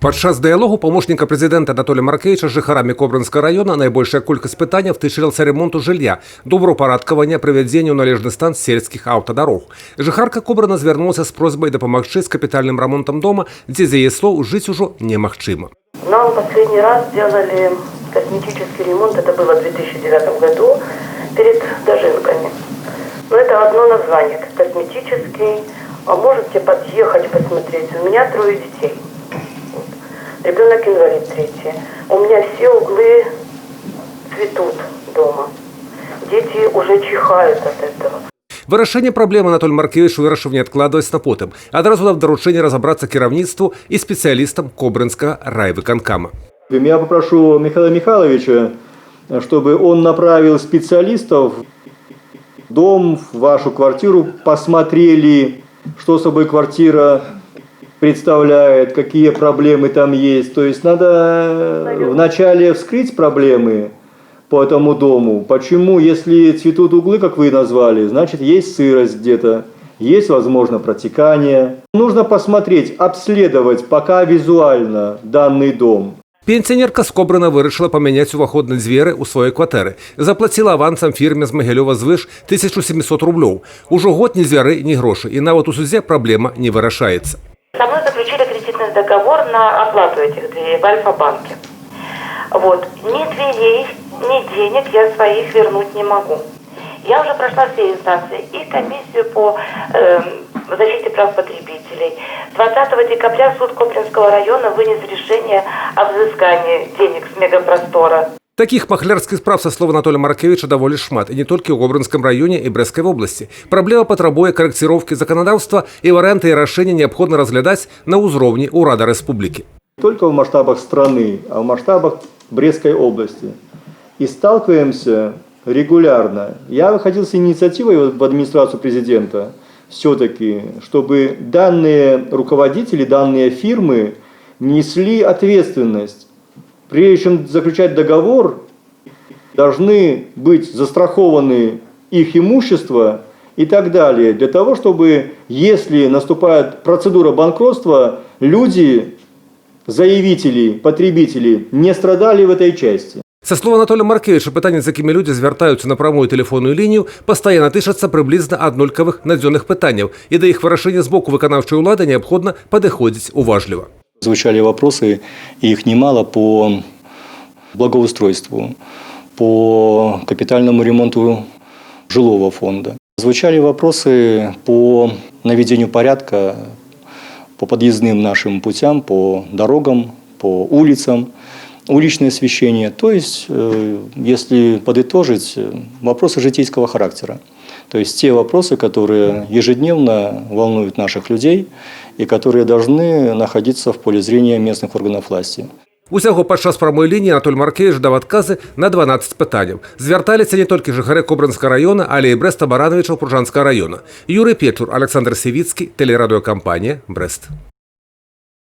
Падчас дыялогу памочніка прэзідэнта Анатолія Маркевіча з жыхарамі Кобрынскага района найбольшая колькасць пытанняў тычылася ремонту жылля, добраўпарадкавання, прывядзення ў належны стан сельскіх аўтадарог. Жыхарка Кобрына звярнулася з просьбай дапамагчы з капітальным рамонтам дома, дзе, з яе слоў, жыць ужо немагчыма. Нам последний раз делали косметический ремонт, это было в 2009 году, перед дожинками. Но это одно название, косметический, а можете подъехать посмотреть. У меня 3 детей. Ребенок инвалид 3. У меня все углы цветут дома. Дети уже чихают от этого. Вырашэнне праблемы Анатоль Маркевіч вырашыў не адкладваць на потым. Адразу даў даручэнне разабрацца кіраўніцтву і спецыялістам Кобрынскага райвыканкама. Я попрошу Михаила Михайловича, чтобы он направил специалистов в дом, в вашу квартиру, посмотрели, что собой квартира представляет, какие проблемы там есть. То есть надо вначале вскрыть проблемы по этому дому. Почему, если цветут углы, как вы назвали, значит есть сырость где-то, есть, возможно, протекание. Нужно посмотреть, обследовать пока визуально данный дом. Пенсіонерка з Кобрына вырашыла памяняць уваходныя дзверы ў сваёй кватэры. Заплаціла авансам фірме з Магілёва звыш 1700 рублёў. Ужо год ні дзвяры, ні грошы, і нават у судзе праблема не вырашаецца. Со мной заключили кредитный договор на оплату этих дверей в Альфа-банке. Вот. Ни дверей, ни денег я своих вернуть не могу. Я уже прошла все инстанции и комиссию по защите прав потребителей. 20 декабря суд Кобрынского района вынес решение о взыскании денег с мегапростора. Таких махлярскіх справ, са слова Анатолія Маркевіча, даволі шмат, і не толькі ў Кобрынскім раёне і Брэсцкай вобласці. Праблема патрабуе карэкціроўкі заканадаўства, і варыянты і рашэння неабходна разглядаць на ўзроўні ўрада рэспублікі. Только в масштабах страны, а в масштабах Брестской области. И сталкиваемся регулярно. Я выходил с инициативой в администрацию президента, все-таки, чтобы данные руководители, данные фирмы несли ответственность. Прежде чем заключать договор, должны быть застрахованы их имущество и так далее. Для того, чтобы, если наступает процедура банкротства, люди, заявители, потребители не страдали в этой части. Са слова Анатолія Маркевіча, пытанні, з якімі людзі звяртаюцца на прамую тэлефонную лінію, пастаянна тычацца прыблізна аднолькавых надзённых пытанняў, і да іх вырашэння з боку выканаўчай улады неабходна падыходзіць уважліва. Звучали вопросы, и их немало, по благоустройству, по капитальному ремонту жилого фонда. Звучали вопросы по наведению порядка по подъездным нашим путям, по дорогам, по улицам, уличное освещение. То есть, если подытожить, вопросы житейского характера. То есть те вопросы, которые ежедневно волнуют наших людей и которые должны находиться в поле зрения местных органов власти. Усяго падчас прамой лініі Анатоль Маркевіч даў адказы на 12 пытанняў. Звярталіся не толькі жыхары Кобрынскага района, але і Брэста-Баранавічаў Пружанскага района. Юрый Печур, Александр Севіцкі, тэлерадыёкампанія «Брэст».